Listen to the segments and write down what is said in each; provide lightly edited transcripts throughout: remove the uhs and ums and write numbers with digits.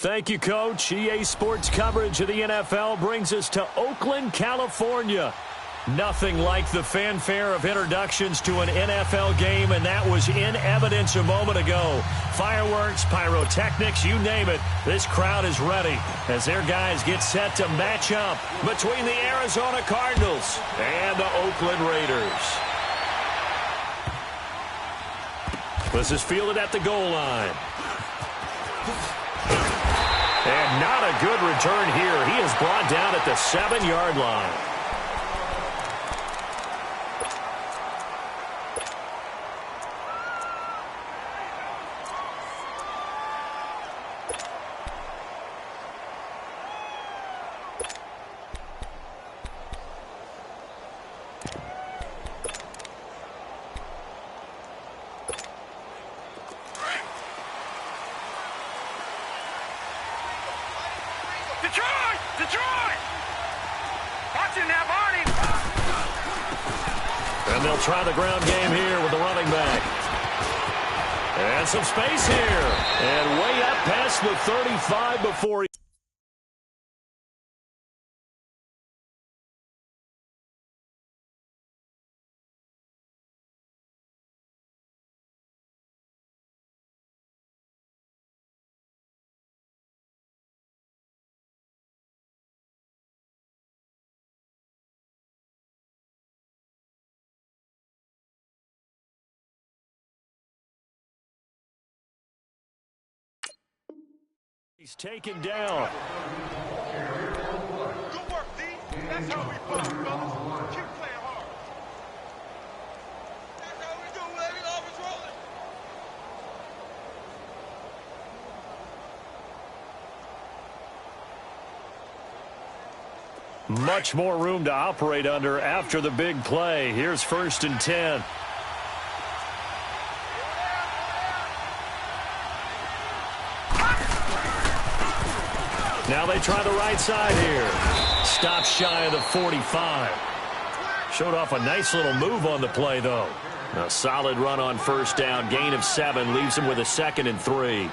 Thank you, Coach. EA Sports coverage of the NFL brings us to Oakland, California. Nothing like the fanfare of introductions to an NFL game, and that was in evidence a moment ago. Fireworks, pyrotechnics, you name it. This crowd is ready as their guys get set to match up between the Arizona Cardinals and the Oakland Raiders. This is fielded at the goal line. And not a good return here. He is brought down at the 7-yard line. And they'll try the ground game here with the running back. And some space here. And way up past the 35 before he... He's taken down. Good work, D. That's how we play, fellas. Keep playing hard. That's how we do, baby. Offense rolling. Much more room to operate under after the big play. Here's 1st and 10. Now they try the right side here. Stops shy of the 45. Showed off a nice little move on the play, though. A solid run on 1st down. Gain of 7 leaves him with a 2nd and 3.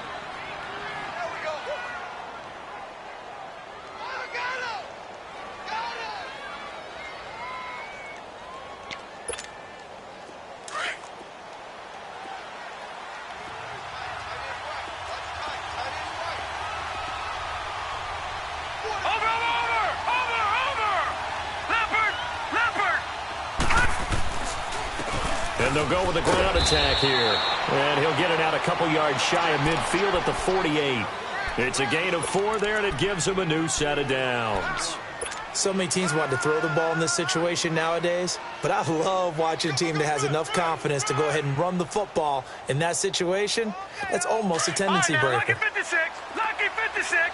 And they'll go with a ground attack here. And he'll get it out a couple yards shy of midfield at the 48. It's a gain of 4 there, and it gives him a new set of downs. So many teams want to throw the ball in this situation nowadays, but I love watching a team that has enough confidence to go ahead and run the football in that situation. That's almost a tendency breaker. Lucky 56. Lucky 56.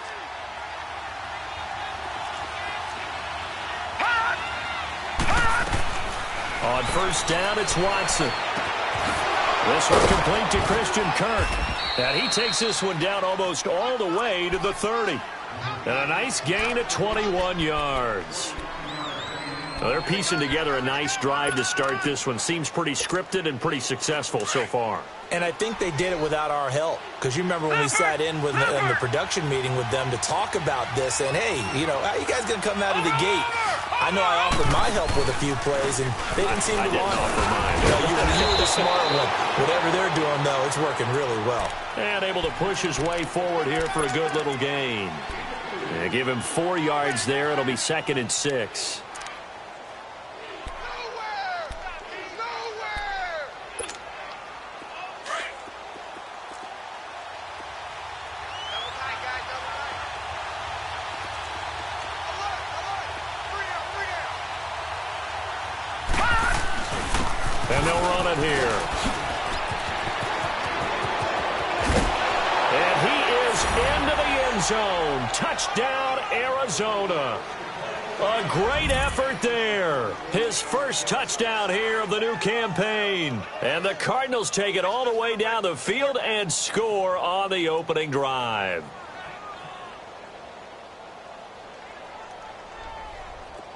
On 1st down, it's Watson. This one's complete to Christian Kirk. And he takes this one down almost all the way to the 30. And a nice gain of 21 yards. Well, they're piecing together a nice drive to start this one. Seems pretty scripted and pretty successful so far. And I think they did it without our help. Because you remember when we sat in with in the production meeting with them to talk about this. And, hey, you know, how you guys going to come out of the gate? I know I offered my help with a few plays, and they didn't seem to want it. You were the smart one. Whatever they're doing, though, it's working really well. And able to push his way forward here for a good little gain. And give him 4 yards there. It'll be 2nd and 6. And they'll run it here. And he is into the end zone. Touchdown, Arizona. A great effort there. His first touchdown here of the new campaign. And the Cardinals take it all the way down the field and score on the opening drive.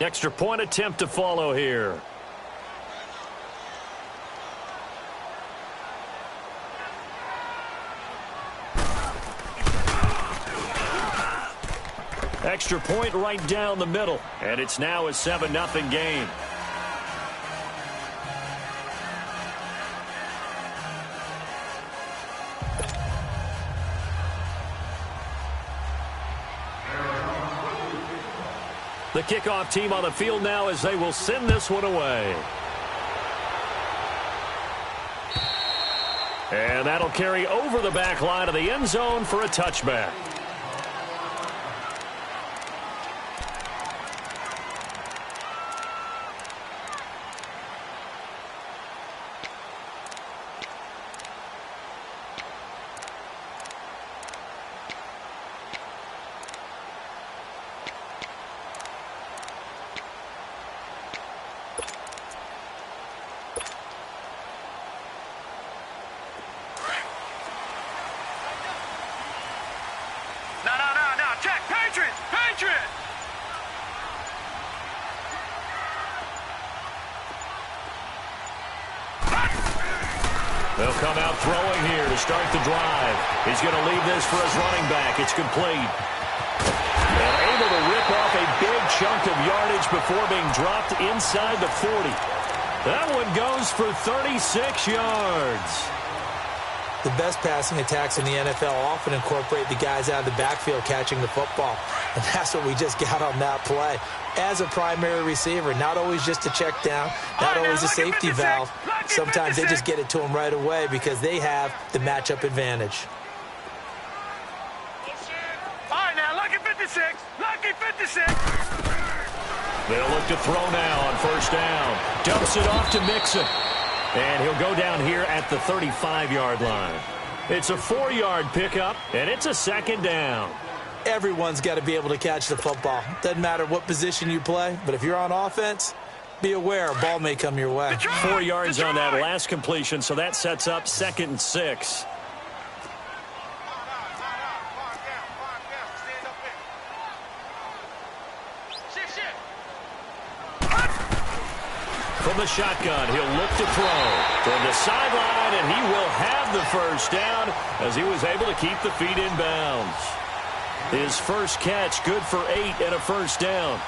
Extra point attempt to follow here. Extra point right down the middle. And it's now a 7-0 game. The kickoff team on the field now as they will send this one away. And that'll carry over the back line of the end zone for a touchback. They'll come out throwing here to start the drive. He's going to leave this for his running back. It's complete. And able to rip off a big chunk of yardage before being dropped inside the 40. That one goes for 36 yards. The best passing attacks in the NFL often incorporate the guys out of the backfield catching the football. And that's what we just got on that play. As a primary receiver, not always just a check down, not always a safety valve. Sometimes they just get it to him right away because they have the matchup advantage. All right, now, lucky 56. Lucky 56. They'll look to throw now on first down. Dumps it off to Mixon. And he'll go down here at the 35-yard line. It's a 4-yard pickup, and it's a second down. Everyone's got to be able to catch the football. Doesn't matter what position you play, but if you're on offense, be aware a ball may come your way. 4 yards on that last completion, so that sets up 2nd and 6. From the shotgun, he'll look to throw toward the sideline, and he will have the first down as he was able to keep the feet in bounds. His first catch, good for 8 and a first down.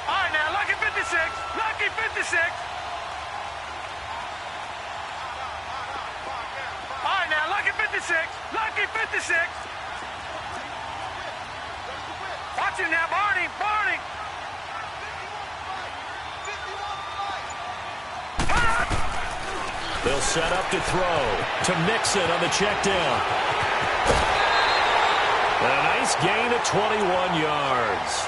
All right, now, lucky 56. Lucky 56. All right, now, lucky 56. Lucky 56. Watch him now, Barney. Barney. They'll set up to throw to Mixon on the check down. And a nice gain of 21 yards.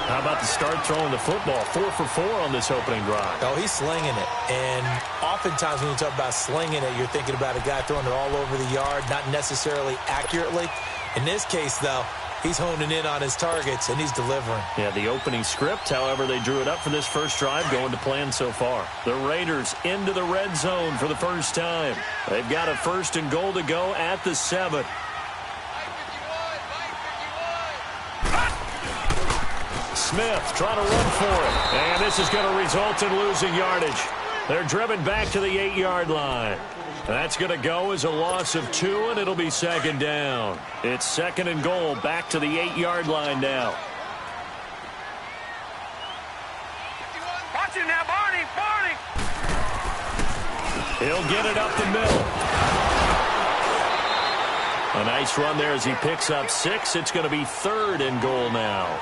How about the start throwing the football? 4 for 4 on this opening drive. Oh, he's slinging it. And oftentimes when you talk about slinging it, you're thinking about a guy throwing it all over the yard, not necessarily accurately. In this case, though, he's honing in on his targets, and he's delivering. Yeah, the opening script, however, they drew it up for this first drive, going to plan so far. The Raiders into the red zone for the first time. They've got a 1st and goal to go at the 7. Smith trying to run for it. And this is going to result in losing yardage. They're driven back to the 8-yard line. That's going to go as a loss of 2, and it'll be 2nd down. It's 2nd and goal, back to the 8-yard line now. Watch him now, Barney. Barney. He'll get it up the middle. A nice run there as he picks up 6. It's going to be 3rd and goal now.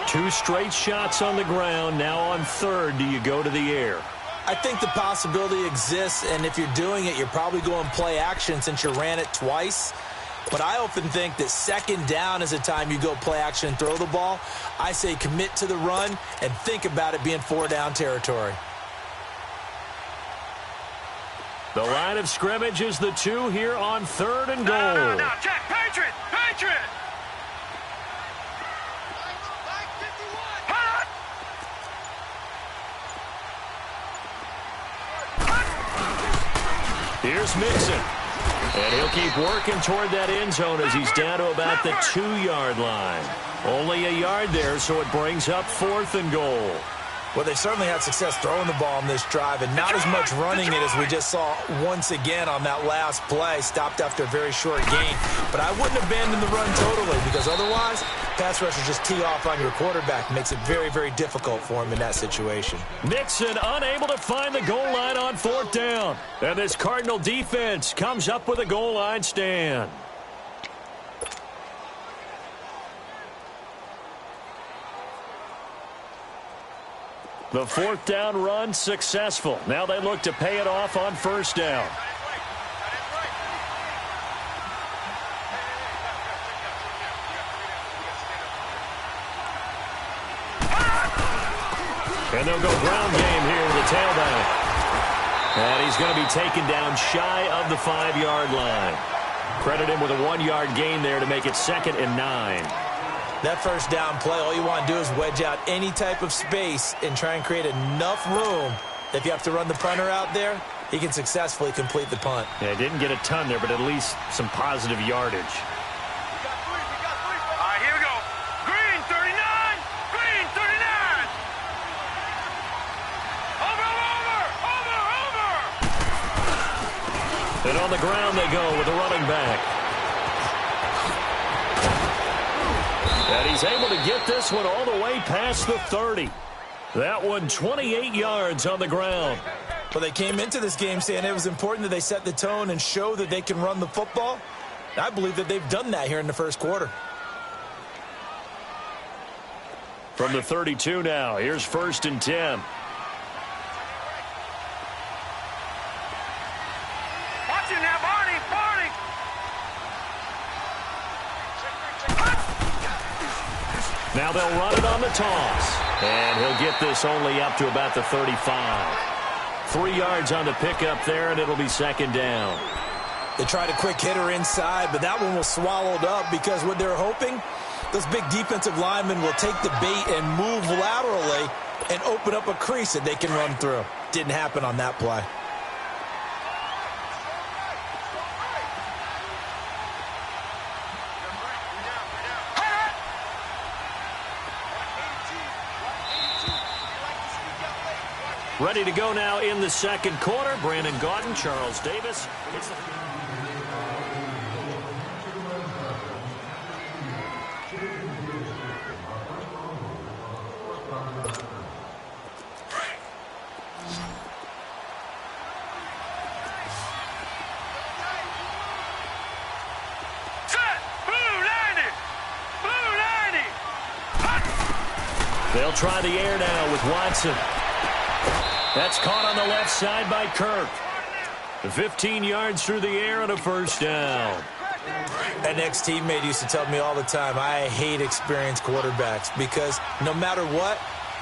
2 straight shots on the ground. Now on 3rd, do you go to the air? I think the possibility exists, and if you're doing it, you're probably going play action since you ran it twice. But I often think that 2nd down is a time you go play action and throw the ball. I say commit to the run and think about it being 4-down territory. The line of scrimmage is the 2 here on 3rd and goal. No, check. Patriot. Patriot. Here's Mixon. And he'll keep working toward that end zone as he's down to about the 2-yard line. Only a yard there, so it brings up 4th and goal. Well, they've certainly had success throwing the ball on this drive and not as much running it as we just saw once again on that last play. Stopped after a very short gain. But I wouldn't abandon the run totally because otherwise, pass rushers just tee off on your quarterback. Makes it very, very difficult for him in that situation. Mixon unable to find the goal line on 4th down. And this Cardinal defense comes up with a goal line stand. The 4th down run successful. Now they look to pay it off on 1st down. And they'll go ground game here with the tailback. And he's going to be taken down shy of the 5-yard line. Credit him with a 1-yard gain there to make it 2nd and 9. That 1st down play, all you want to do is wedge out any type of space and try and create enough room. If you have to run the punter out there, he can successfully complete the punt. Yeah, didn't get a ton there, but at least some positive yardage. All right, here we go. Green 39. Green 39. Over. And on the ground they go with the running back. And he's able to get this one all the way past the 30. That one 28 yards on the ground. Well, they came into this game saying it was important that they set the tone and show that they can run the football. I believe that they've done that here in the 1st quarter. From the 32 now, here's 1st and 10. Watch it now, Barney. Barney. Now they'll run it on the toss. And he'll get this only up to about the 35. 3 yards on the pickup there, and it'll be 2nd down. They tried a quick hitter inside, but that one was swallowed up because what they're hoping, those big defensive linemen will take the bait and move laterally and open up a crease that they can run through. Didn't happen on that play. Ready to go now in the 2nd quarter. Brandon Gaudin, Charles Davis. They'll try the air now with Watson. That's caught on the left side by Kirk. 15 yards through the air and a 1st down. An ex-teammate used to tell me all the time, I hate experienced quarterbacks because no matter what,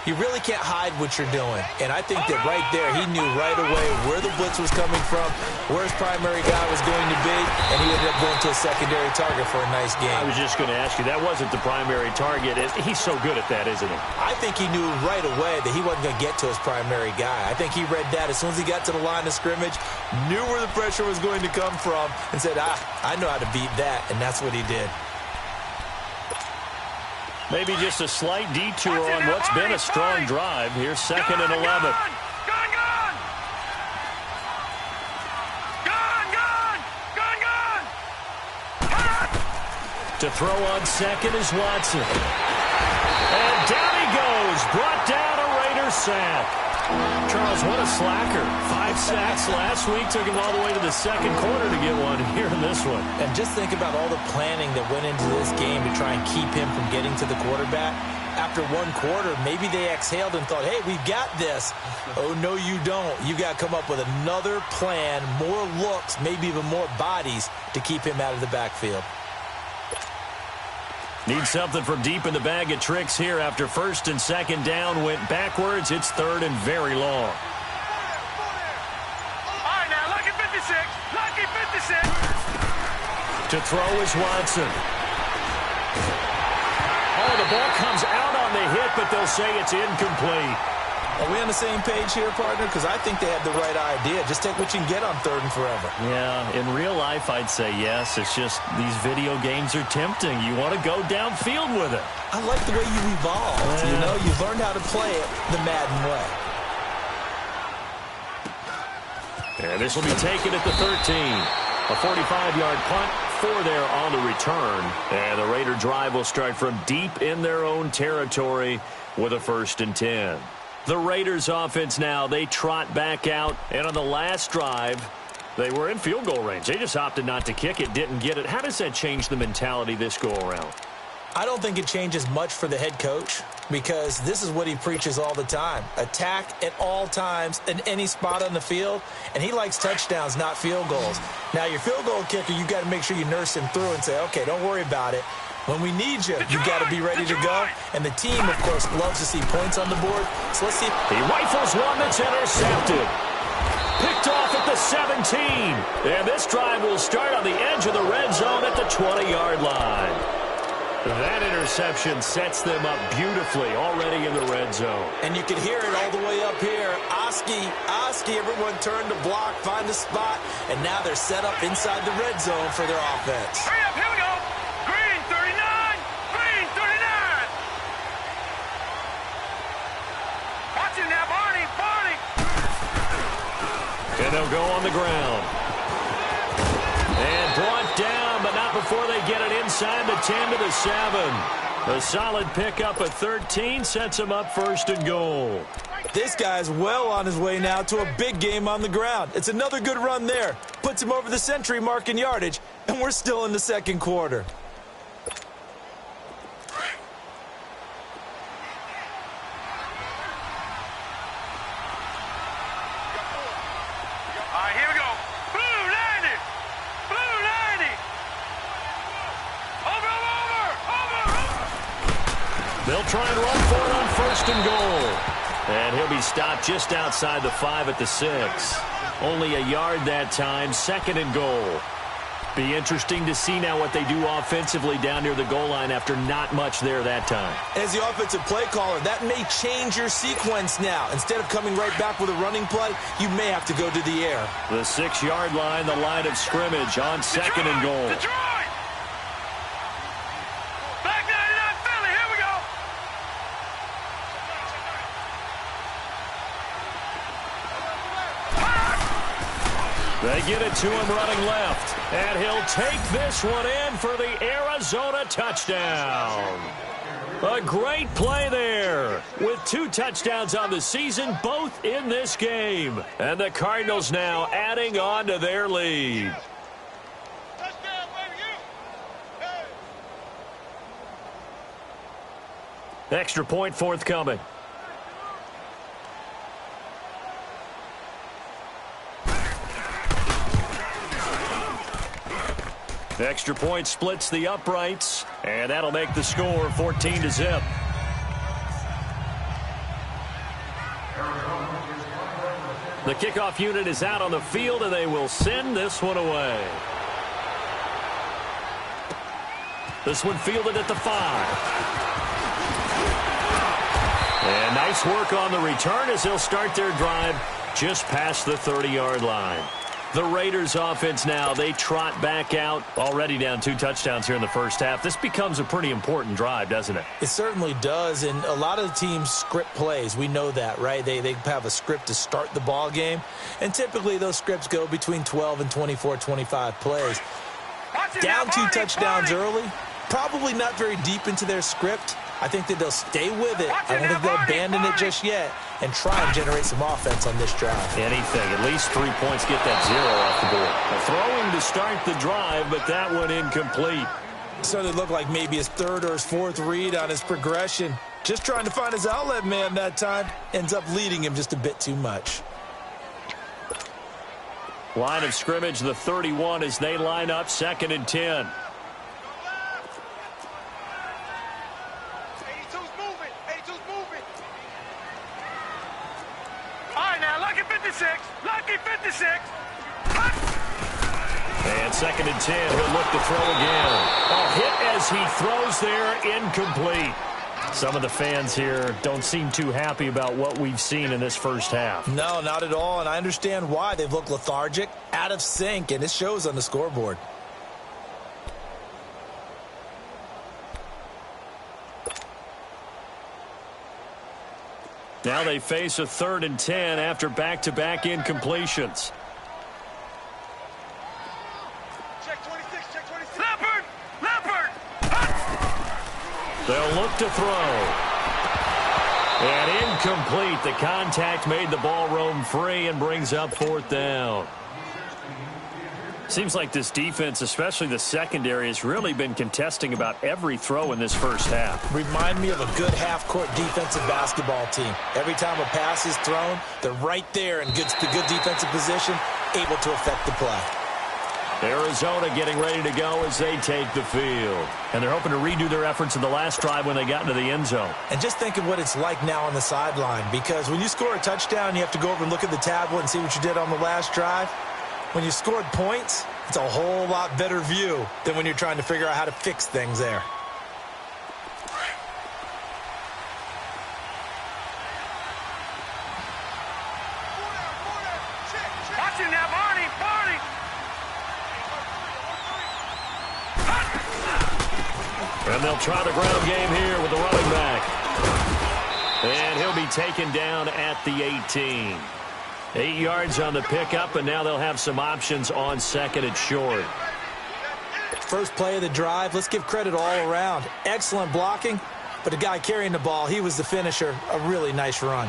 you really can't hide what you're doing. And I think that right there, he knew right away where the blitz was coming from, where his primary guy was going to be, and he ended up going to a secondary target for a nice game. I was just going to ask you, that wasn't the primary target. He's so good at that, isn't he? I think he knew right away that he wasn't going to get to his primary guy. I think he read that as soon as he got to the line of scrimmage, knew where the pressure was going to come from, and said, I know how to beat that, and that's what he did. Maybe just a slight detour on what's been a strong drive. Here's 2nd and 11. Gone. To throw on 2nd is Watson. And down he goes. Brought down a Raider sack. Charles, what a slacker. 5 sacks last week. Took him all the way to the 2nd quarter to get one here in this one. And just think about all the planning that went into this game to try and keep him from getting to the quarterback. After 1 quarter, maybe they exhaled and thought, hey, we've got this. Oh, no, you don't. You got to come up with another plan, more looks, maybe even more bodies to keep him out of the backfield. Need something from deep in the bag of tricks here after 1st and 2nd down. Went backwards. It's 3rd and very long. All right, now, lucky 56. Lucky 56. To throw is Watson. Oh, the ball comes out on the hit, but they'll say it's incomplete. Are we on the same page here, partner? Because I think they have the right idea. Just take what you can get on 3rd and forever. Yeah, in real life, I'd say yes. It's just these video games are tempting. You want to go downfield with it. I like the way you evolved. You know, you've learned how to play it the Madden way. And this will be taken at the 13. A 45-yard punt for there on the return. And the Raider drive will start from deep in their own territory with a 1st and 10. The Raiders offense now, they trot back out. And on the last drive, they were in field goal range. They just opted not to kick it, didn't get it. How does that change the mentality this go around? I don't think it changes much for the head coach because this is what he preaches all the time. Attack at all times in any spot on the field, and he likes touchdowns, not field goals. Now, your field goal kicker, you got to make sure you nurse him through and say, okay, don't worry about it. When we need you, you got to be ready to go. And the team, of course, loves to see points on the board. So let's see. He rifles one that's intercepted. Picked off at the 17. And this drive will start on the edge of the red zone at the 20-yard line. That interception sets them up beautifully already in the red zone. And you can hear it all the way up here. Oski, everyone turned to block, find a spot, and now they're set up inside the red zone for their offense. Hurry up, here we go. Green 39, Green 39. Watch it now, Barney. And they'll go on the ground. And brought down, but not before they get it inside the 10 to the 7. A solid pickup of 13 sets him up 1st and goal. This guy's well on his way now to a big game on the ground. It's another good run there. Puts him over the century mark in yardage, and we're still in the 2nd quarter. All right, here we go. Blue 90. Blue 90. Over. They'll try and run for it on 1st and goal. And he'll be stopped just outside the 5 at the 6. Only a yard that time, 2nd and goal. Be interesting to see now what they do offensively down near the goal line after not much there that time. As the offensive play caller, that may change your sequence now. Instead of coming right back with a running play, you may have to go to the air. The 6-yard line, the line of scrimmage on 2nd and goal. Detroit. Black 99 Philly, here we go. They get it to him running left. And he'll take this one in for the Arizona touchdown. A great play there with 2 touchdowns on the season, both in this game. And the Cardinals now adding on to their lead. Extra point forthcoming. Extra point splits the uprights, and that'll make the score 14-0. The kickoff unit is out on the field, and they will send this one away. This one fielded at the 5. And nice work on the return as they'll start their drive just past the 30-yard line. The Raiders offense now, they trot back out, already down 2 touchdowns here in the first half. This becomes a pretty important drive, doesn't it? It certainly does, and a lot of the teams script plays. We know that, right? They have a script to start the ball game, and typically those scripts go between 12 and 24, 25 plays. Down 2 touchdowns early, probably not very deep into their script. I think that they'll stay with it. I don't think they'll abandon it just yet and try and generate some offense on this drive. Anything. At least 3 points, get that 0 off the board. A throwing to start the drive, but that one incomplete. Certainly looked like maybe his 3rd or his 4th read on his progression. Just trying to find his outlet man that time. Ends up leading him just a bit too much. Line of scrimmage, the 31 as they line up 2nd and 10. Lucky 56. And 2nd and 10. He'll look to throw again. A hit as he throws there, incomplete. Some of the fans here don't seem too happy about what we've seen in this first half. No, not at all, and I understand why. They've looked lethargic, out of sync, and it shows on the scoreboard. Now they face a 3rd and 10 after back-to-back incompletions. Check 26, check 26. Leopard! Leopard! They'll look to throw. And incomplete. The contact made the ball roam free and brings up 4th down. Seems like this defense, especially the secondary, has really been contesting about every throw in this first half. Remind me of a good half-court defensive basketball team. Every time a pass is thrown, they're right there in good defensive position, able to affect the play. Arizona getting ready to go as they take the field. And they're hoping to redo their efforts in the last drive when they got into the end zone. And just think of what it's like now on the sideline, because when you score a touchdown, you have to go over and look at the tablet and see what you did on the last drive. When you scored points, it's a whole lot better view than when you're trying to figure out how to fix things there. Watching now, Barney! Barney! And they'll try the ground game here with the running back. And he'll be taken down at the 18. 8 yards on the pickup, and now they'll have some options on 2nd and short. First play of the drive, let's give credit all around. Excellent blocking, but the guy carrying the ball, he was the finisher. A really nice run.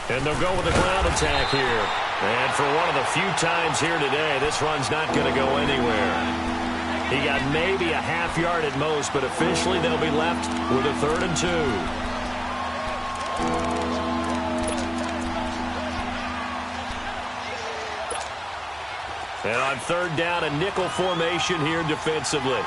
And they'll go with the ground attack here. And for one of the few times here today, this run's not going to go anywhere. He got maybe a half yard at most, but officially they'll be left with a 3rd and 2. And on 3rd down, a nickel formation here defensively.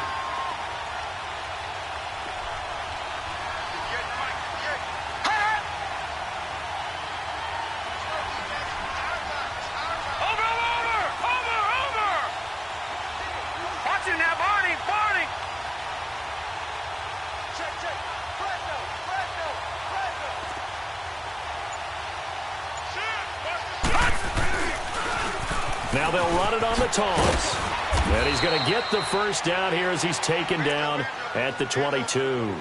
Now they'll run it on the toss. And he's going to get the first down here as he's taken down at the 22.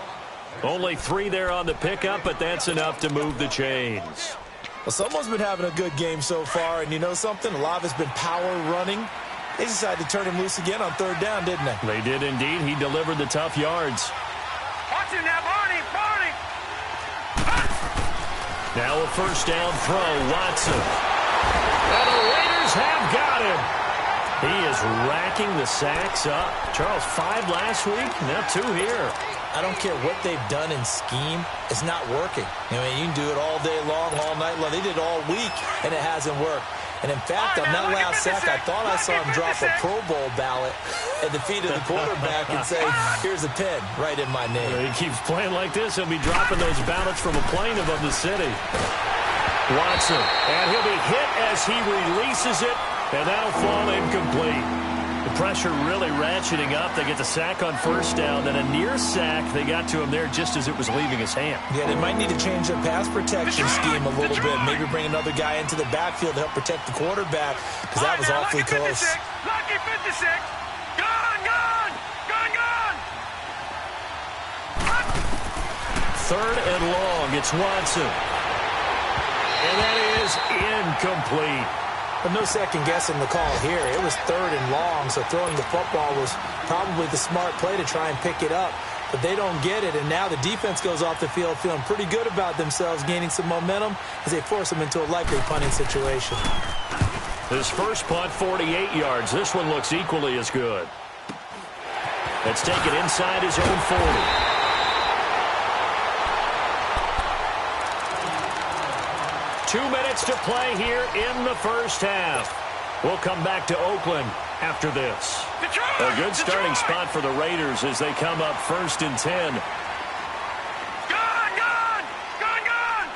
Only 3 there on the pickup, but that's enough to move the chains. Well, someone's been having a good game so far, and you know something? A lot of it's been power running. They decided to turn him loose again on 3rd down, didn't they? They did indeed. He delivered the tough yards. Watch him now, Barney! Barney! Now a first down throw, Watson. And the Raiders have got him. He is racking the sacks up. Charles, 5 last week, now 2 here. I don't care what they've done in scheme. It's not working. I mean, you can do it all day long, all night long. They did it all week, and it hasn't worked. And, in fact, on that last sack, I thought I saw him drop a Pro Bowl ballot at the feet of the quarterback and say, here's a pin right in my name. He keeps playing like this. He'll be dropping those ballots from a plane above the city. Watson, and he'll be hit as he releases it, and that'll fall incomplete. The pressure really ratcheting up. They get the sack on first down, then a near sack. They got to him there just as it was leaving his hand. Yeah, they might need to change their pass protection scheme a little bit. Maybe bring another guy into the backfield to help protect the quarterback, because that was awfully close. Lucky 56. Gone, gone, gone, gone. 3rd and long. It's Watson. And that is incomplete. But no second guessing the call here. It was 3rd and long, so throwing the football was probably the smart play to try and pick it up. But they don't get it, and now the defense goes off the field feeling pretty good about themselves, gaining some momentum as they force them into a likely punting situation. His first punt, 48 yards. This one looks equally as good. It's taken inside his own 40. Two minutes to play here in the first half. We'll come back to Oakland after this. A good starting spot for the Raiders as they come up 1st and 10. Gone, gone, gone, gone.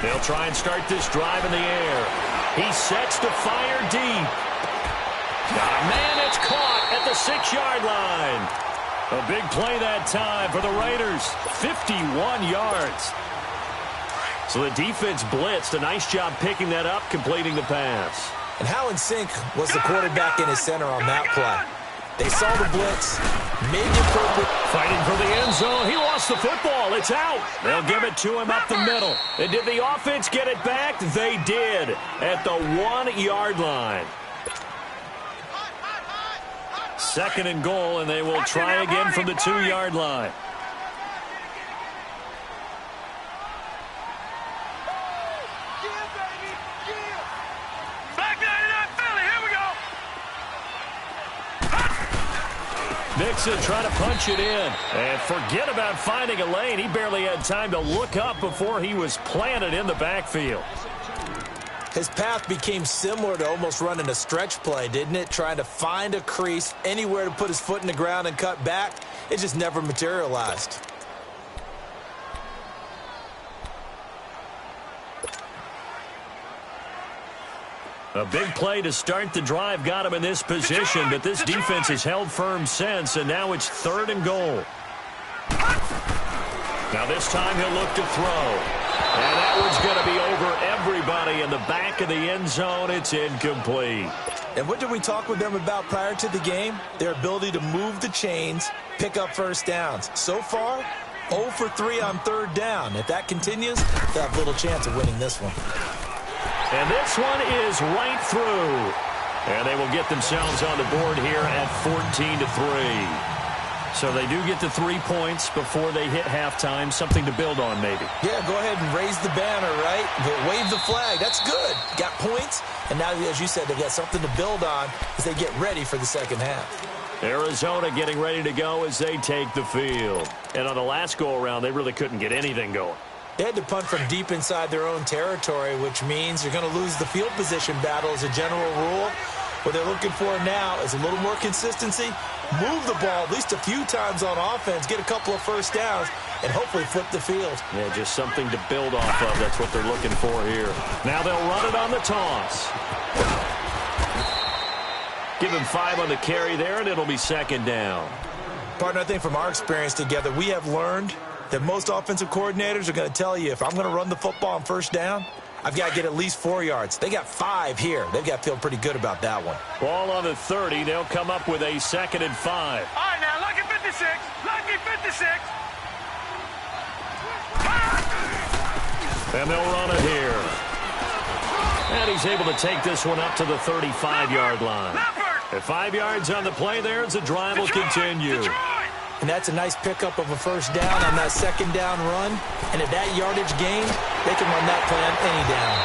They'll try and start this drive in the air. He sets to fire deep. Got a man that's caught at the 6-yard line. A big play that time for the Raiders. 51 yards. So the defense blitzed. A nice job picking that up, completing the pass. And how in sync was the quarterback and his center on that play? They saw the blitz, made the appropriate. Fighting for the end zone. He lost the football. It's out. They'll give it to him up the middle. And did the offense get it back? They did at the 1-yard line. 2nd and goal, and they will try again from the 2-yard line. Nixon trying to punch it in. And forget about finding a lane. He barely had time to look up before he was planted in the backfield. His path became similar to almost running a stretch play, didn't it? Trying to find a crease, anywhere to put his foot in the ground and cut back. It just never materialized. A big play to start the drive got him in this position, but this defense has held firm since, and now it's 3rd and goal. Now this time he'll look to throw. And that one's going to be over everybody in the back of the end zone. It's incomplete. And what did we talk with them about prior to the game? Their ability to move the chains, pick up first downs. So far, 0 for 3 on 3rd down. If that continues, they'll have little chance of winning this one. And this one is right through. And they will get themselves on the board here at 14-3. So they do get the 3 points before they hit halftime. Something to build on, maybe. Yeah, go ahead and raise the banner, right? But wave the flag. That's good. Got points. And now, as you said, they've got something to build on as they get ready for the second half. Arizona getting ready to go as they take the field. And on the last go-around, they really couldn't get anything going. They had to punt from deep inside their own territory, which means you're going to lose the field position battle as a general rule. What they're looking for now is a little more consistency, move the ball at least a few times on offense, get a couple of first downs, and hopefully flip the field. Yeah, just something to build off of. That's what they're looking for here. Now they'll run it on the toss. Give him 5 on the carry there, and it'll be 2nd down. Partner, I think from our experience together, we have learned that most offensive coordinators are going to tell you, if I'm going to run the football on 1st down, I've got to get at least 4 yards. They got 5 here. They've got to feel pretty good about that one. Ball on the 30. They'll come up with a 2nd and 5. All right, now, lucky 56. Lucky 56. And they'll run it here. And he's able to take this one up to the 35-yard line. At 5 yards on the play there as the drive will continue. And that's a nice pickup of a first down on that 2nd down run. And at that yardage gain, they can run that play on any down.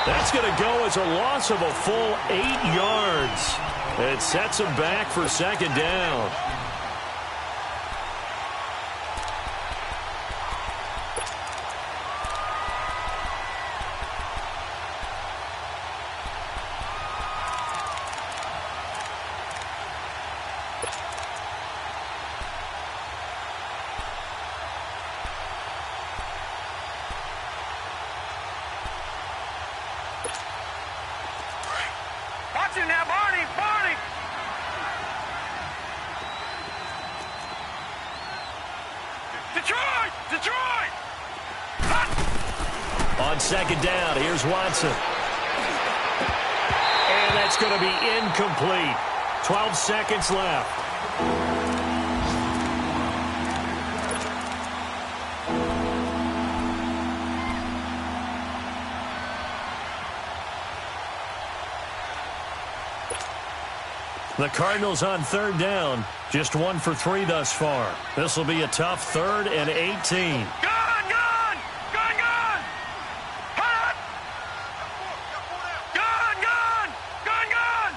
That's going to go as a loss of a full 8 yards. It sets them back for 2nd down. Now, Barney, Barney. Detroit, Detroit. On 2nd down, here's Watson. And that's going to be incomplete. 12 seconds left. The Cardinals on 3rd down. Just 1 for 3 thus far. This will be a tough 3rd and 18. Gone, gone, gone, gone. Hot. Gone, gone, gone, gone.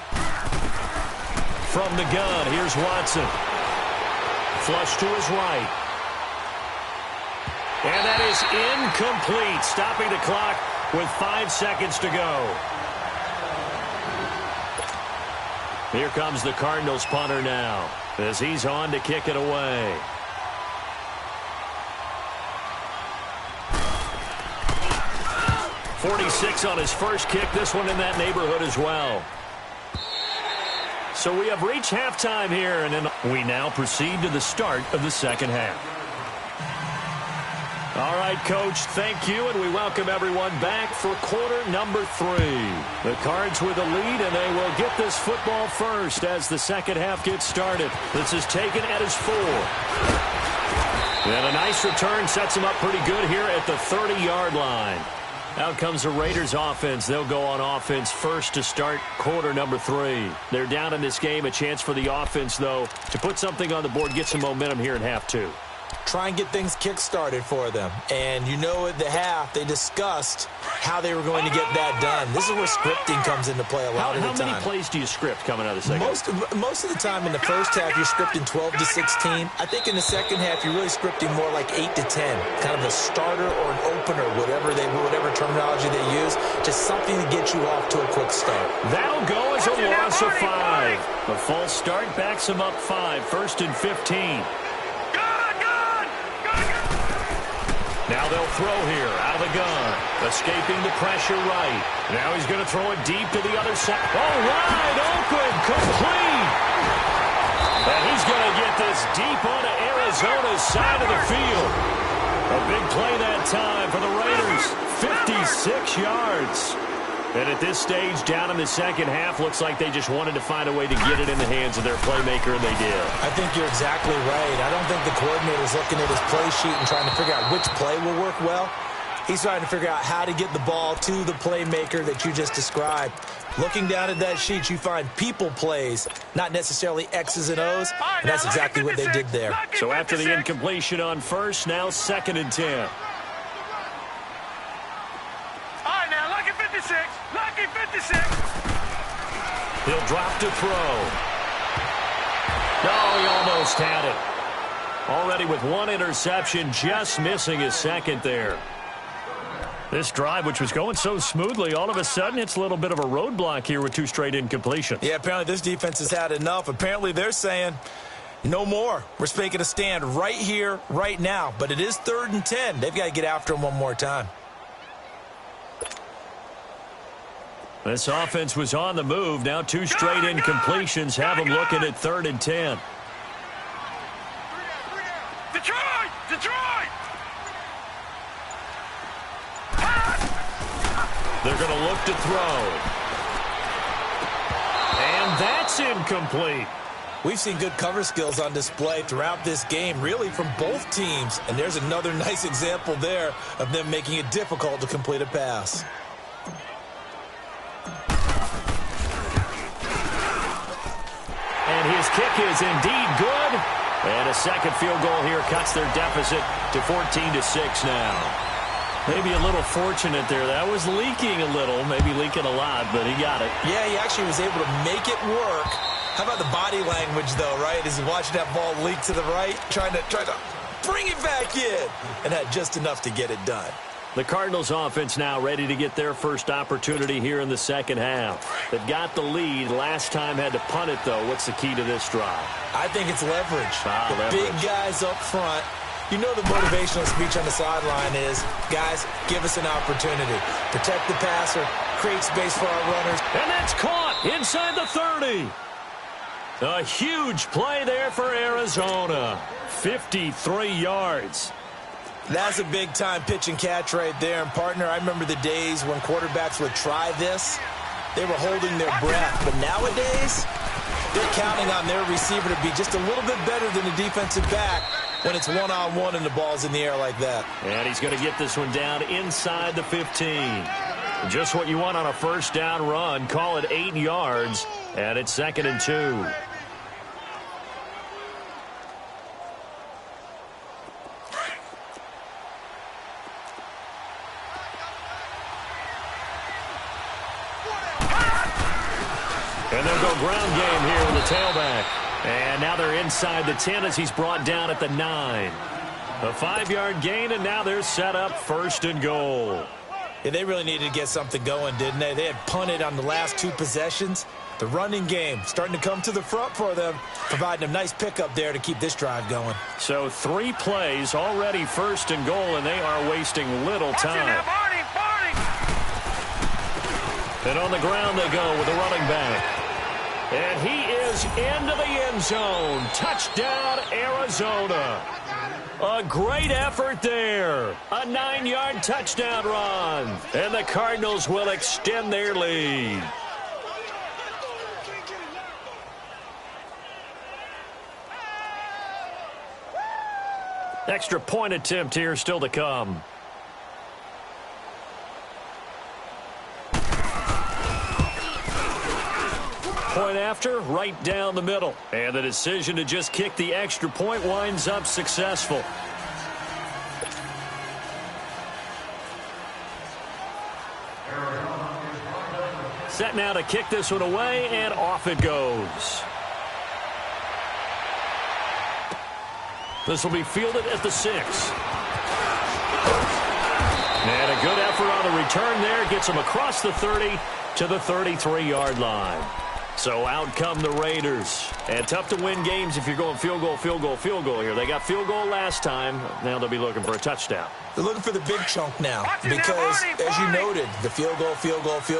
From the gun, here's Watson. Flush to his right. And that is incomplete. Stopping the clock with 5 seconds to go. Here comes the Cardinals punter now as he's on to kick it away. 46 on his first kick. This one in that neighborhood as well. So we have reached halftime here, and then we now proceed to the start of the second half. All right, Coach, thank you, and we welcome everyone back for quarter number 3. The Cards with the lead, and they will get this football first as the second half gets started. This is taken at his 4. And a nice return sets him up pretty good here at the 30-yard line. Out comes the Raiders offense. They'll go on offense first to start quarter number 3. They're down in this game. A chance for the offense, though, to put something on the board, get some momentum here in half 2. Try and get things kick-started for them. And you know at the half, they discussed how they were going to get that done. This is where scripting comes into play a lot of the time. How many plays do you script coming out of the second half? Most of the time in the first half, you're scripting 12 to 16. I think in the second half, you're really scripting more like 8 to 10. Kind of a starter or an opener, whatever terminology they use. Just something to get you off to a quick start. That'll go as a loss of 5. The false start backs him up 5. First and 15. Now they'll throw here out of the gun. Escaping the pressure right. Now he's going to throw it deep to the other side. All right, Oakland complete. And he's going to get this deep onto Arizona's side of the field. A big play that time for the Raiders. 56 yards. And at this stage, down in the second half, looks like they just wanted to find a way to get it in the hands of their playmaker, and they did. I think you're exactly right. I don't think the coordinator's looking at his play sheet and trying to figure out which play will work well. He's trying to figure out how to get the ball to the playmaker that you just described. Looking down at that sheet, you find people plays, not necessarily X's and O's, and that's exactly what they did there. So after the incompletion on first, now 2nd and 10. Lucky 56. He'll drop to throw. No, he almost had it. Already with 1 interception, just missing his second there. This drive, which was going so smoothly, all of a sudden it's a little bit of a roadblock here with 2 straight incompletions. Yeah, apparently this defense has had enough. Apparently they're saying no more. We're making a stand right here, right now. But it is 3rd and 10. They've got to get after him one more time. This offense was on the move. Now 2 straight incompletions have them looking at 3rd and 10. Detroit! They're going to look to throw. And that's incomplete. We've seen good cover skills on display throughout this game, really from both teams. And there's another nice example there of them making it difficult to complete a pass. And his kick is indeed good. And a second field goal here cuts their deficit to 14-6 now. Maybe a little fortunate there. That was leaking a little, maybe leaking a lot, but he got it. Yeah, he actually was able to make it work. How about the body language, though, right? As he watched that ball leak to the right, trying to bring it back in, and had just enough to get it done. The Cardinals offense now ready to get their first opportunity here in the second half. They've got the lead. Last time had to punt it, though. What's the key to this drive? I think it's leverage. Leverage. Big guys up front. You know the motivational speech on the sideline is, guys, give us an opportunity. Protect the passer, create space for our runners. And that's caught inside the 30. A huge play there for Arizona. 53 yards. That's a big-time pitch and catch right there. And, partner, I remember the days when quarterbacks would try this. They were holding their breath. But nowadays, they're counting on their receiver to be just a little bit better than the defensive back when it's one-on-one and the ball's in the air like that. And he's going to get this one down inside the 15. Just what you want on a first down run. Call it 8 yards, and it's 2nd and 2. And they'll go ground game here with the tailback. And now they're inside the 10 as he's brought down at the 9. A 5-yard gain, and now they're set up 1st and goal. Yeah, they really needed to get something going, didn't they? They had punted on the last 2 possessions. The running game starting to come to the front for them, providing a nice pickup there to keep this drive going. So 3 plays, already 1st and goal, and they are wasting little time. And on the ground they go with the running back. And he is into the end zone. Touchdown, Arizona. A great effort there. A 9-yard touchdown run. And the Cardinals will extend their lead. Extra point attempt here still to come. Point after, right down the middle. And the decision to just kick the extra point winds up successful. Set now to kick this one away, and off it goes. This will be fielded at the 6. And a good effort on the return there. Gets him across the 30 to the 33-yard line. So out come the Raiders. And tough to win games if you're going field goal, field goal, field goal here. They got field goal last time. Now they'll be looking for a touchdown. They're looking for the big chunk now because, as you noted, the field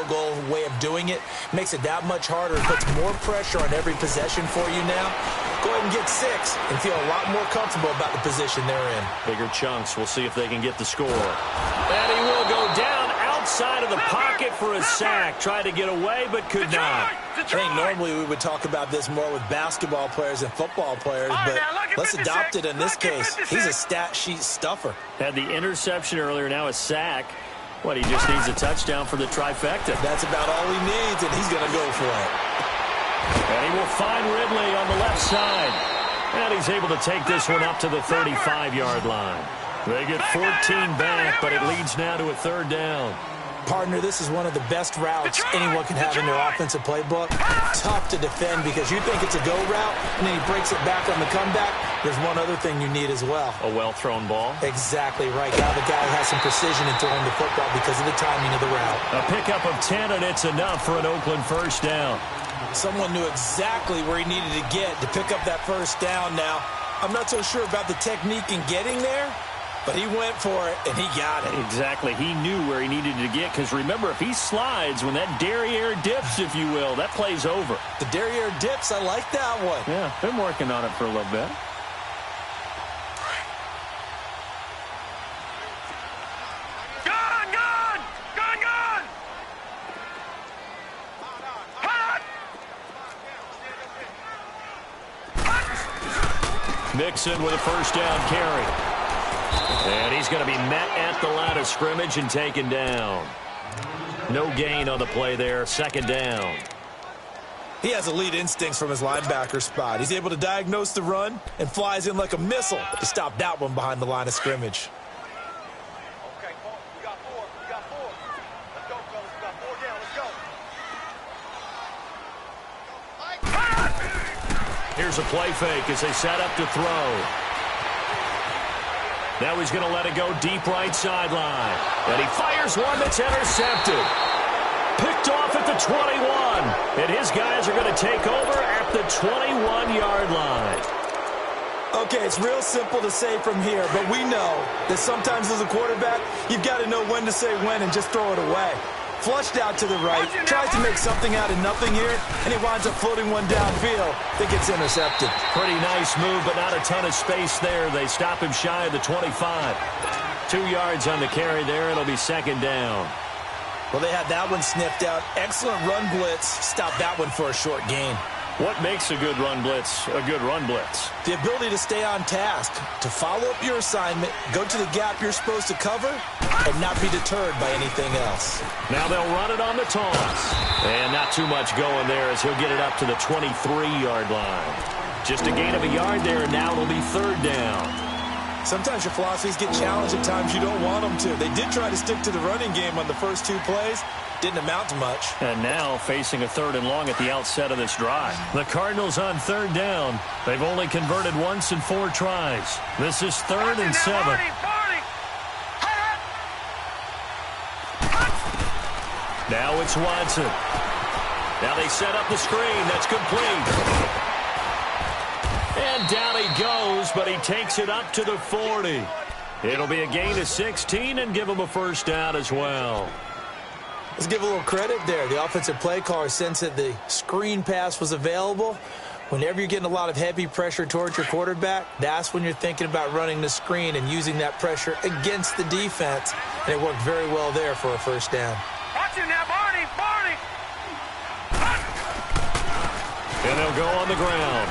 goal way of doing it makes it that much harder. It puts more pressure on every possession for you now. Go ahead and get 6 and feel a lot more comfortable about the position they're in. Bigger chunks. We'll see if they can get the score. And he will go down outside of the pocket for a sack. Tried to get away, but could not. I think normally we would talk about this more with basketball players and football players, but let's adopt it in this case. He's a stat sheet stuffer. Had the interception earlier, now a sack. What, he just needs a touchdown for the trifecta. That's about all he needs, and he's going to go for it. And he will find Ridley on the left side. And he's able to take this one up to the 35-yard line. They get 14 back, but it leads now to a 3rd down. Partner, this is one of the best routes anyone can have in their offensive playbook. Tough to defend because you think it's a go route, and then he breaks it back on the comeback. There's one other thing you need as well. A well-thrown ball. Exactly right. Now the guy has some precision in throwing the football because of the timing of the route. A pickup of 10, and it's enough for an Oakland 1st down. Someone knew exactly where he needed to get to pick up that 1st down now. I'm not so sure about the technique in getting there, but he went for it, and he got it. Exactly. He knew where he needed to get, because remember, if he slides, when that derriere dips, if you will, that play's over. The derriere dips, I like that one. Yeah, been working on it for a little bit. Mixon with a 1st down carry. And he's going to be met at the line of scrimmage and taken down. No gain on the play there. 2nd down. He has elite instincts from his linebacker spot. He's able to diagnose the run and flies in like a missile to stop that one behind the line of scrimmage. Okay, we got 4. We got 4. Let's go, fellas. We got 4 down. Let's go. Here's a play fake as they set up to throw. Now he's going to let it go deep right sideline. And he fires one that's intercepted. Picked off at the 21. And his guys are going to take over at the 21-yard line. Okay, it's real simple to say from here, but we know that sometimes as a quarterback, you've got to know when to say when and just throw it away. Flushed out to the right, tries to make something out of nothing here, and he winds up floating one downfield that gets intercepted. Pretty nice move, but not a ton of space there. They stop him shy of the 25. 2 yards on the carry there. It'll be 2nd down. Well, they had that one sniffed out. Excellent run blitz. Stop that one for a short gain. What makes a good run blitz a good run blitz? The ability to stay on task, to follow up your assignment, go to the gap you're supposed to cover, and not be deterred by anything else. Now they'll run it on the toss. And not too much going there as he'll get it up to the 23-yard line. Just a gain of a yard there, and now it'll be 3rd down. Sometimes your philosophies get challenged at times you don't want them to. They did try to stick to the running game on the first 2 plays. Didn't amount to much. And now facing a 3rd and long at the outset of this drive. The Cardinals on 3rd down. They've only converted once in 4 tries. This is 3rd and 7. Now it's Watson. Now they set up the screen. That's complete. And down he goes, but he takes it up to the 40. It'll be a gain of 16 and give him a 1st down as well. Let's give a little credit there. The offensive play caller sensed that the screen pass was available. Whenever you're getting a lot of heavy pressure towards your quarterback, that's when you're thinking about running the screen and using that pressure against the defense. And it worked very well there for a first down. Watch him now, Barney! Barney! And they'll go on the ground.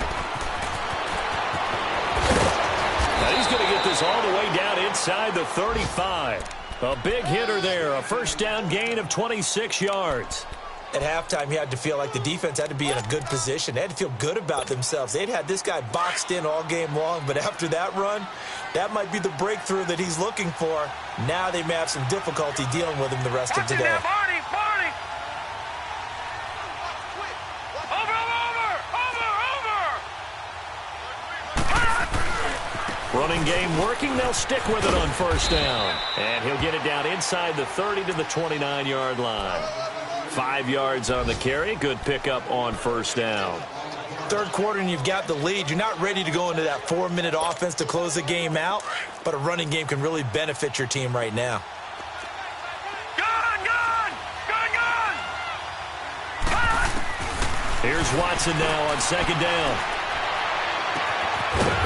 Now he's going to get this all the way down inside the 35. A big hitter there, a first down gain of 26 yards. At halftime, you had to feel like the defense had to be in a good position. They had to feel good about themselves. They'd had this guy boxed in all game long, but after that run, that might be the breakthrough that he's looking for. Now they may have some difficulty dealing with him the rest of today. Now, Barney! Barney! Over! Running game working. They'll stick with it on first down. And he'll get it down inside the 30 to the 29-yard line. 5 yards on the carry. Good pickup on first down. Third quarter and you've got the lead. You're not ready to go into that 4-minute offense to close the game out, but a running game can really benefit your team right now. Gun! Gun! Gun! Gun! Here's Watson now on second down.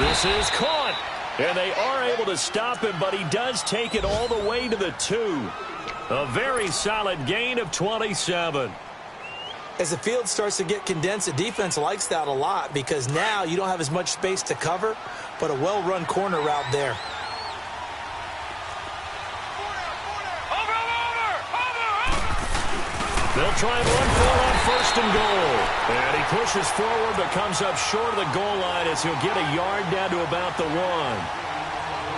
This is caught. And they are able to stop him, but he does take it all the way to the 2. A very solid gain of 27. As the field starts to get condensed, the defense likes that a lot because now you don't have as much space to cover, but a well-run corner route there. They'll try and run for it on first and goal. And he pushes forward but comes up short of the goal line as he'll get a yard down to about the 1.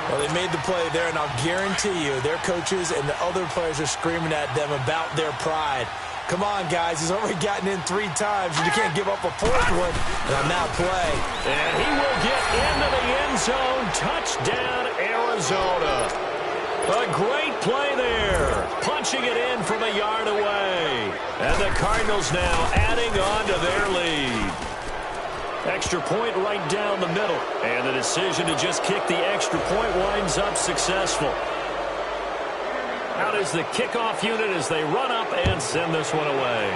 Well, they made the play there, and I'll guarantee you their coaches and the other players are screaming at them about their pride. Come on, guys. He's already gotten in 3 times. You can't give up a 4th one on that play. And he will get into the end zone. Touchdown, Arizona. A great play there. Punching it in from a yard away. And the Cardinals now adding on to their lead. Extra point right down the middle. And the decision to just kick the extra point winds up successful. Out is the kickoff unit as they run up and send this one away.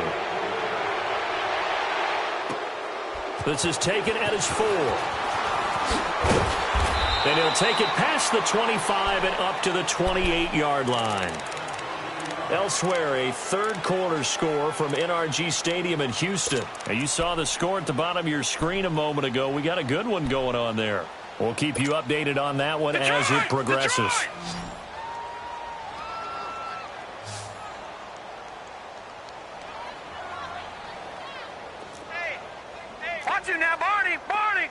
This is taken at his 4. And he'll take it past the 25 and up to the 28-yard line. Elsewhere, a third-quarter score from NRG Stadium in Houston. Now, you saw the score at the bottom of your screen a moment ago. We got a good one going on there. We'll keep you updated on that one as it progresses. Watch him now, Barney! Barney!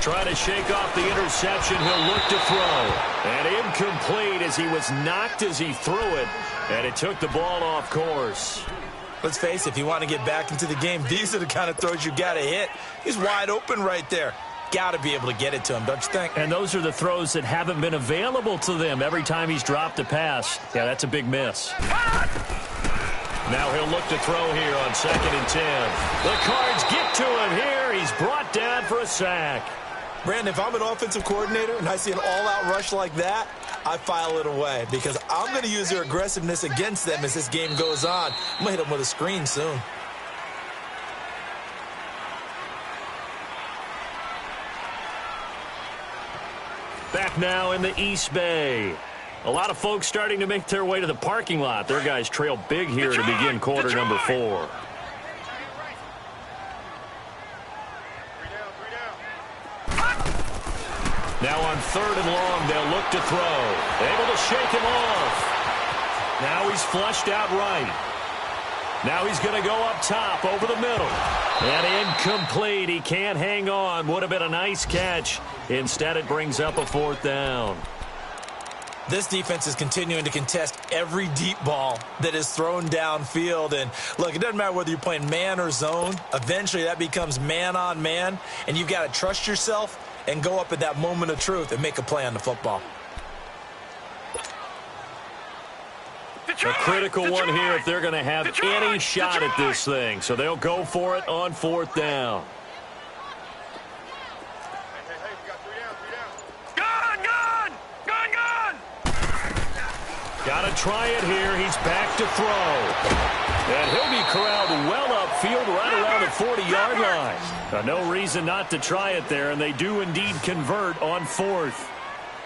Trying to shake off the interception. He'll look to throw. And incomplete as he was knocked as he threw it. And it took the ball off course. Let's face it, if you want to get back into the game, these are the kind of throws you got to hit. He's wide open right there. Got to be able to get it to him, don't you think? And those are the throws that haven't been available to them every time he's dropped a pass. Yeah, that's a big miss. Now he'll look to throw here on 2nd and 10. The Cards get to him here. He's brought down for a sack. Brandon, if I'm an offensive coordinator and I see an all-out rush like that, I file it away because I'm going to use their aggressiveness against them as this game goes on. I'm going to hit them with a screen soon. Back now in the East Bay. A lot of folks starting to make their way to the parking lot. Their guys trail big here to begin quarter number 4. Now on 3rd and long, they'll look to throw. Able to shake him off. Now he's flushed out right. Now he's going to go up top over the middle. And incomplete. He can't hang on. Would have been a nice catch. Instead, it brings up a 4th down. This defense is continuing to contest every deep ball that is thrown downfield. And, look, it doesn't matter whether you're playing man or zone. Eventually, that becomes man-on-man. And you've got to trust yourself and go up at that moment of truth and make a play on the football. A critical one here if they're going to have any shot at this thing. So they'll go for it on 4th down. Gun! Gun! Gun! Gun! Got a to try it here. He's back to throw. And he'll be corralled well upfield right around the 40-yard line. No reason not to try it there, and they do indeed convert on 4th.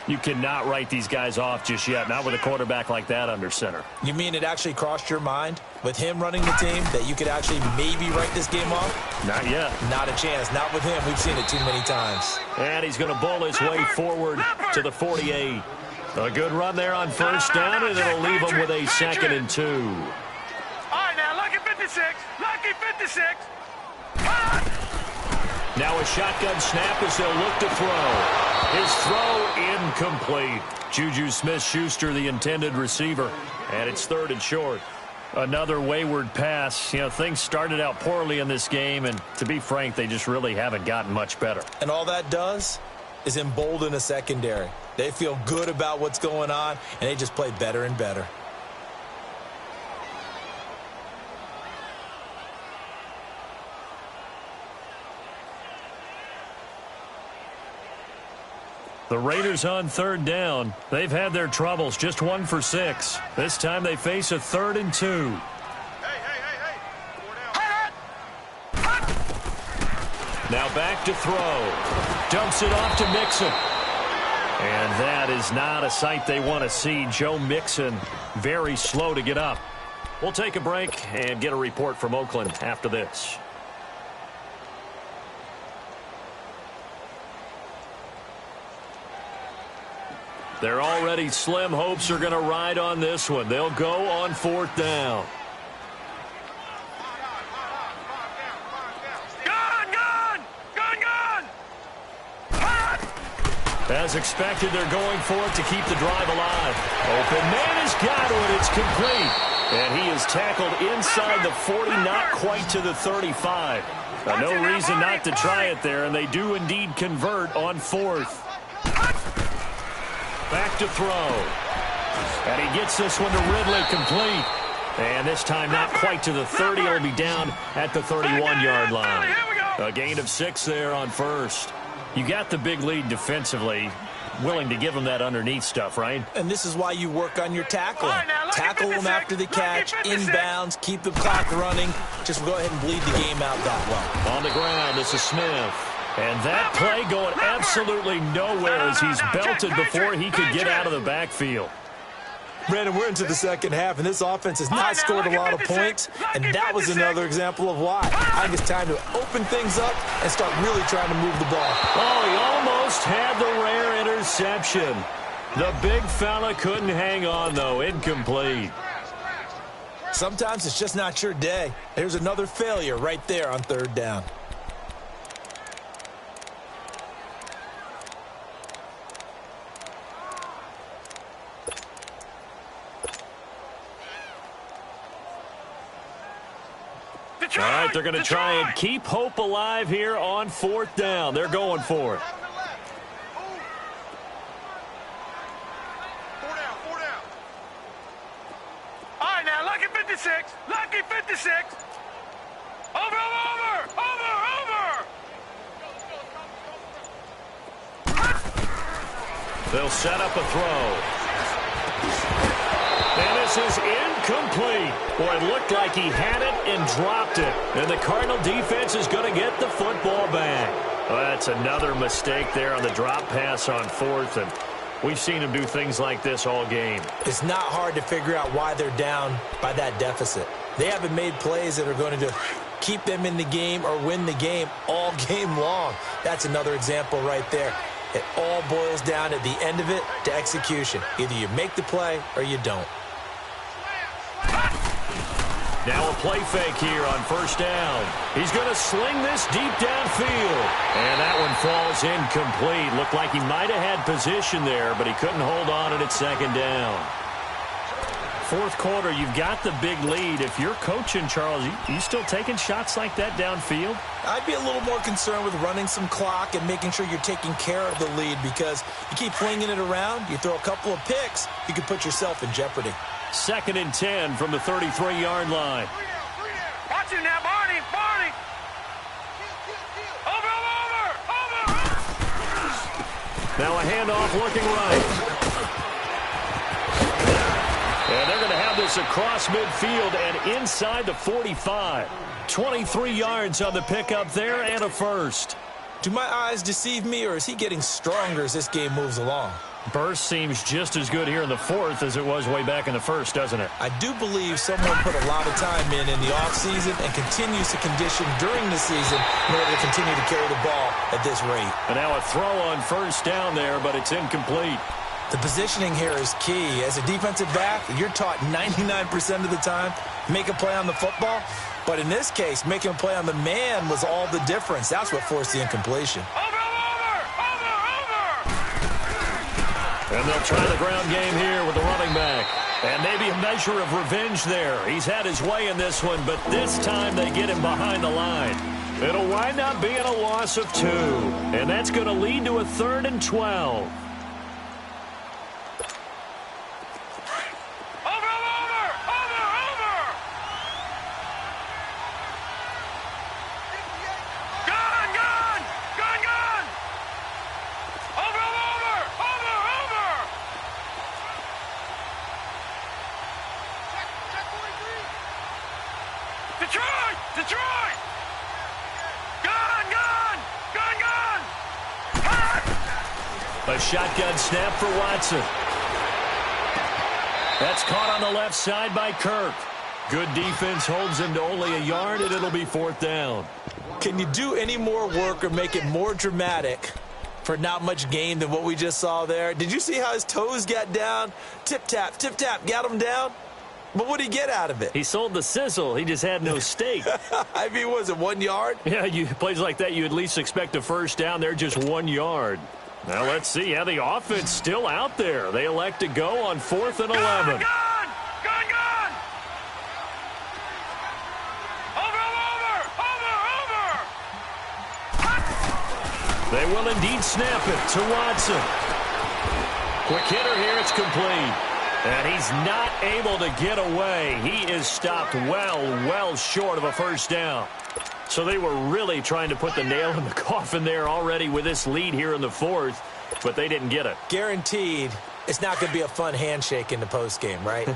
You cannot write these guys off just yet, not with a quarterback like that under center. You mean it actually crossed your mind with him running the team that you could actually maybe write this game off? Not yet. Not a chance. Not with him. We've seen it too many times. And he's going to bowl his way forward to the 48. A good run there on first down, and it'll leave him with a 2nd and 2. All right, now, lucky 56. Lucky 56. Now a shotgun snap as they'll look to throw. His throw incomplete. Juju Smith-Schuster, the intended receiver. And it's 3rd and short. Another wayward pass. You know, things started out poorly in this game, and to be frank, they just really haven't gotten much better. And all that does is embolden a secondary. They feel good about what's going on, and they just play better and better. The Raiders on 3rd down. They've had their troubles, just 1 for 6. This time they face a 3rd and 2. Hey. Now back to throw. Dumps it off to Mixon. And that is not a sight they want to see. Joe Mixon very slow to get up. We'll take a break and get a report from Oakland after this. Their already slim hopes are going to ride on this one. They'll go on 4th down. As expected, they're going for it to keep the drive alive. Open man has got it. It's complete. And he is tackled inside the 40, not quite to the 35. No reason not to try it there, and they do indeed convert on 4th. Back to throw. And he gets this one to Ridley, complete. And this time not quite to the 30. He'll be down at the 31-yard line. A gain of 6 there on 1st. You got the big lead defensively. Willing to give them that underneath stuff, right? And this is why you work on your tackling. Tackle them after the catch, inbounds, keep the clock running. Just go ahead and bleed the game out that way. On the ground, this is Smith. And that play going absolutely nowhere as he's belted before he could get out of the backfield. Brandon, we're into the second half, and this offense has not scored a lot of points, and that was another example of why. I think it's time to open things up and start really trying to move the ball. Oh, he almost had the rare interception. The big fella couldn't hang on, though. Incomplete. Sometimes it's just not your day. There's another failure right there on 3rd down. All right, they're going to try and keep hope alive here on 4th down. They're going for it. 4 down. All right, now, lucky 56. Lucky 56. Over. They'll set up a throw. And this is incomplete. Boy, it looked like he had it and dropped it. And the Cardinal defense is going to get the football back. Well, that's another mistake there on the drop pass on 4th. And we've seen him do things like this all game. It's not hard to figure out why they're down by that deficit. They haven't made plays that are going to keep them in the game or win the game all game long. That's another example right there. It all boils down at the end of it to execution. Either you make the play or you don't. Now a play fake here on 1st down. He's going to sling this deep downfield. And that one falls incomplete. Looked like he might have had position there, but he couldn't hold on it at 2nd down. 4th quarter, you've got the big lead. If you're coaching, Charles, you still taking shots like that downfield? I'd be a little more concerned with running some clock and making sure you're taking care of the lead, because you keep flinging it around, you throw a couple of picks, you can put yourself in jeopardy. 2nd and 10 from the 33-yard line. Watch him now, Barney. Over. Now a handoff looking right. And they're going to have this across midfield and inside the 45. 23 yards on the pickup there and a first. Do my eyes deceive me, or is he getting stronger as this game moves along? Burst seems just as good here in the fourth as it was way back in the first, doesn't it? I do believe someone put a lot of time in the offseason and continues to condition during the season in order to continue to carry the ball at this rate. And now a throw on first down there, but it's incomplete. The positioning here is key. As a defensive back, you're taught 99% of the time, make a play on the football. But in this case, making a play on the man was all the difference. That's what forced the incompletion. And they'll try the ground game here with the running back. And maybe a measure of revenge there. He's had his way in this one, but this time they get him behind the line. It'll wind up being a loss of 2. And that's going to lead to a 3rd and 12. Detroit! Gun! A shotgun snap for Watson. That's caught on the left side by Kirk. Good defense holds him to only a yard, and it'll be 4th down. Can you do any more work or make it more dramatic for not much gain than what we just saw there? Did you see how his toes got down? Tip-tap, got him down. But what did he get out of it? He sold the sizzle. He just had no steak. I mean, was it 1 yard? Yeah, plays like that, you at least expect a first down. They're just 1 yard. Now let's see how the offense still out there. They elect to go on 4th and 11. Gun! Over! They will indeed snap it to Watson. Quick hitter here. It's complete. And he's not able to get away. He is stopped well short of a first down. So they were really trying to put the nail in the coffin there already with this lead here in the 4th, but they didn't get it. Guaranteed it's not going to be a fun handshake in the postgame, right?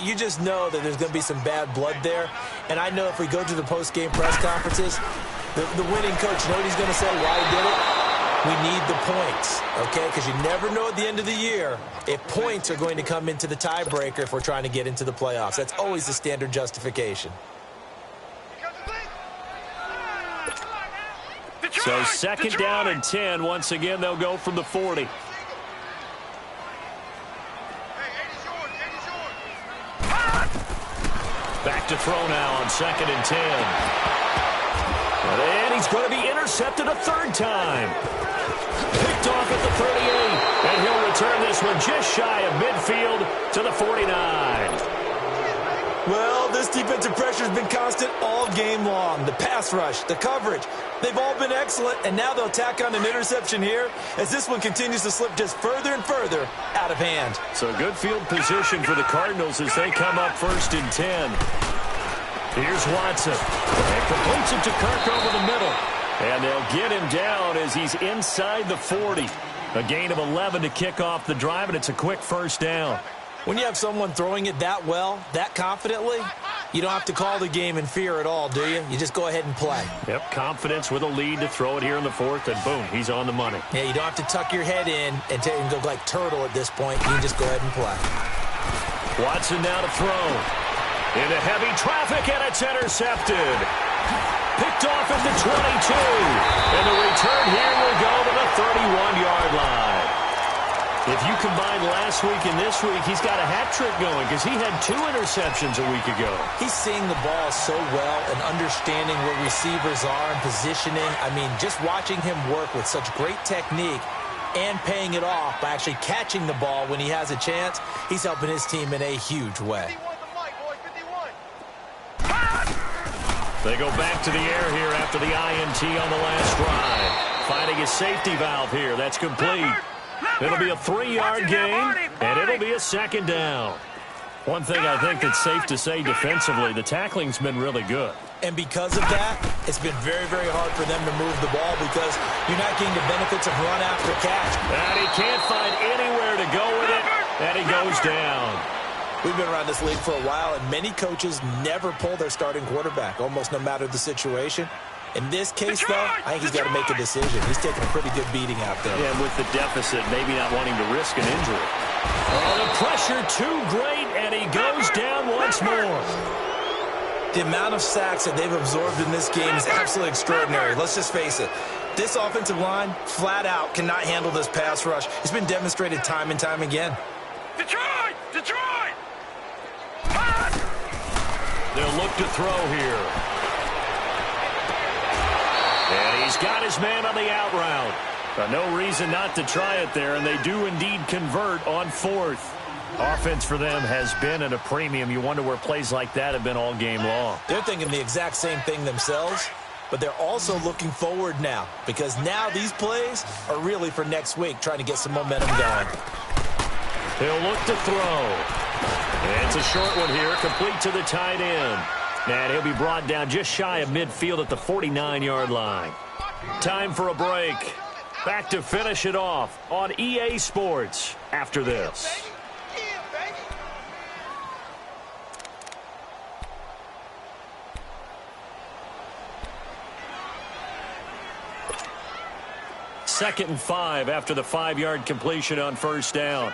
You just know that there's going to be some bad blood there. And I know if we go to the postgame press conferences, the winning coach, you know what he's going to say, why he did it? We need the points, okay? Because you never know at the end of the year if points are going to come into the tiebreaker if we're trying to get into the playoffs. That's always the standard justification. So 2nd down and 10. Once again, they'll go from the 40. Back to throw now on 2nd and 10. And he's going to be intercepted a 3rd time. Picked off at the 38. And he'll return this one just shy of midfield to the 49. Well, this defensive pressure has been constant all game long. The pass rush, the coverage, they've all been excellent, and now they'll tack on an interception here as this one continues to slip just further and further out of hand. So good field position for the Cardinals as they come up 1st and 10. Here's Watson. And completes it to Kirk over the middle. And they'll get him down as he's inside the 40. A gain of 11 to kick off the drive, and it's a quick first down. When you have someone throwing it that well, that confidently, you don't have to call the game in fear at all, do you? You just go ahead and play. Yep, confidence with a lead to throw it here in the 4th, and boom, he's on the money. Yeah, you don't have to tuck your head in and go like turtle at this point. You can just go ahead and play. Watson now to throw. Into heavy traffic, and it's intercepted. Picked off at the 22. And the return here will go to the 31-yard line. If you combine last week and this week, he's got a hat trick going because he had 2 interceptions a week ago. He's seeing the ball so well and understanding where receivers are and positioning. I mean, just watching him work with such great technique and paying it off by actually catching the ball when he has a chance, he's helping his team in a huge way. They go back to the air here after the INT on the last drive. Finding a safety valve here. That's complete. It'll be a 3-yard gain, and it'll be a 2nd down. One thing I think that's safe to say defensively, the tackling's been really good. And because of that, it's been very, very hard for them to move the ball because you're not getting the benefits of run after catch. And he can't find anywhere to go with it, and he goes down. We've been around this league for a while, and many coaches never pull their starting quarterback, almost no matter the situation. In this case, though, I think he's got to make a decision. He's taking a pretty good beating out there. Yeah, and with the deficit, maybe not wanting to risk an injury. Oh, the pressure too great, and he goes down once more. The amount of sacks that they've absorbed in this game is absolutely extraordinary. Let's just face it. This offensive line, flat out, cannot handle this pass rush. It's been demonstrated time and time again. Detroit! Detroit! They'll look to throw here. And he's got his man on the out route. No reason not to try it there, and they do indeed convert on fourth. Offense for them has been at a premium. You wonder where plays like that have been all game long. They're thinking the exact same thing themselves, but they're also looking forward now, because now these plays are really for next week, trying to get some momentum going. He'll look to throw. And it's a short one here, complete to the tight end. And he'll be brought down just shy of midfield at the 49-yard line. Time for a break. Back to finish it off on EA Sports after this. Second and 5 after the 5-yard completion on first down.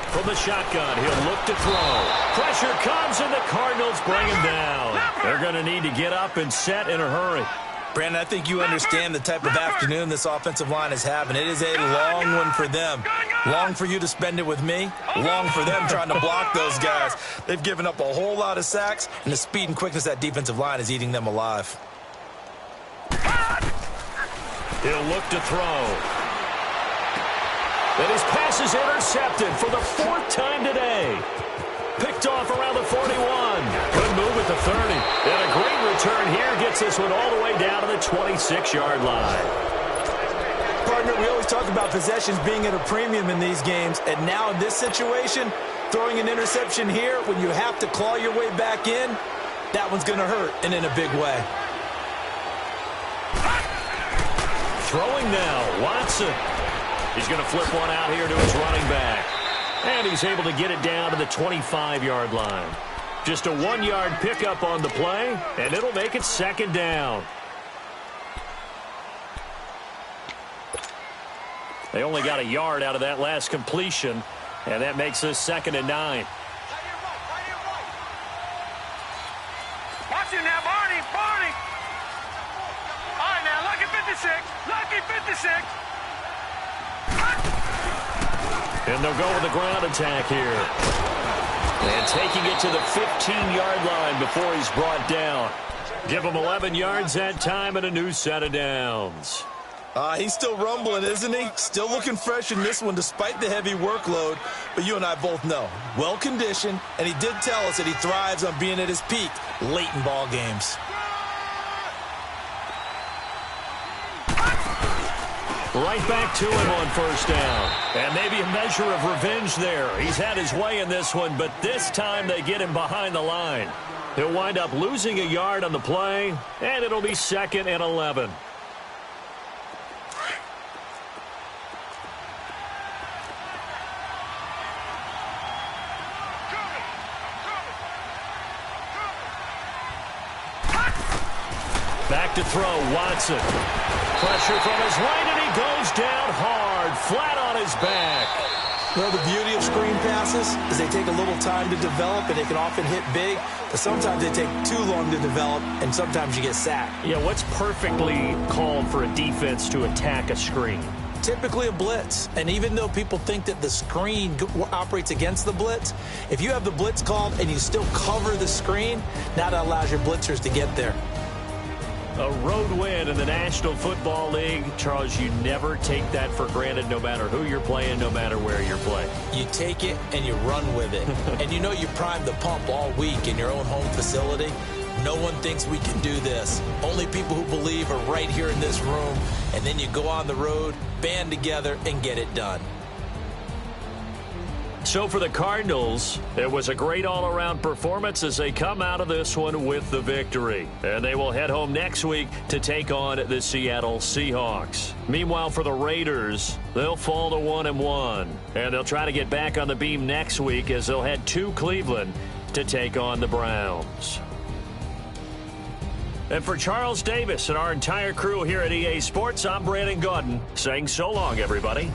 From the shotgun, he'll look to throw. Pressure comes, and the Cardinals bring him down. They're going to need to get up and set in a hurry. Brandon, I think you understand the type of afternoon this offensive line is having. It is a long one for them. Long for you to spend it with me. Long for them trying to block those guys. They've given up a whole lot of sacks, and the speed and quickness of that defensive line is eating them alive. He'll look to throw. And his pass is intercepted for the 4th time today. Picked off around the 41. Good move at the 30. And a great return here gets this one all the way down to the 26-yard line. Partner, we always talk about possessions being at a premium in these games. And now in this situation, throwing an interception here when you have to claw your way back in, that one's going to hurt, and in a big way. Throwing now, Watson. He's going to flip one out here to his running back. And he's able to get it down to the 25-yard line. Just a 1-yard pickup on the play, and it'll make it second down. They only got a yard out of that last completion, and that makes this 2nd and 9. Watch it now, Barney, Barney. All right, now, lucky 56, lucky 56. And they'll go with the ground attack here. And taking it to the 15-yard line before he's brought down. Give him 11 yards that time and a new set of downs. He's still rumbling, isn't he? Still looking fresh in this one despite the heavy workload. But you and I both know, well-conditioned, and he did tell us that he thrives on being at his peak late in ball games. Right back to him on first down. And maybe a measure of revenge there. He's had his way in this one, but this time they get him behind the line. He'll wind up losing a yard on the play, and it'll be 2nd and 11. Back to throw, Watson. Pressure from his right, and he goes down hard, flat on his back. Well, the beauty of screen passes is they take a little time to develop, and they can often hit big, but sometimes they take too long to develop, and sometimes you get sacked. Yeah, what's perfectly called for a defense to attack a screen? Typically a blitz, and even though people think that the screen operates against the blitz, if you have the blitz called and you still cover the screen, now that allows your blitzers to get there. A road win in the National Football League. Charles, you never take that for granted no matter who you're playing, no matter where you're playing. You take it and you run with it. And you know you primed the pump all week in your own home facility. No one thinks we can do this. Only people who believe are right here in this room. And then you go on the road, band together, and get it done. So for the Cardinals, it was a great all-around performance as they come out of this one with the victory. And they will head home next week to take on the Seattle Seahawks. Meanwhile, for the Raiders, they'll fall to 1-1. And they'll try to get back on the beam next week as they'll head to Cleveland to take on the Browns. And for Charles Davis and our entire crew here at EA Sports, I'm Brandon Gaudin saying so long, everybody.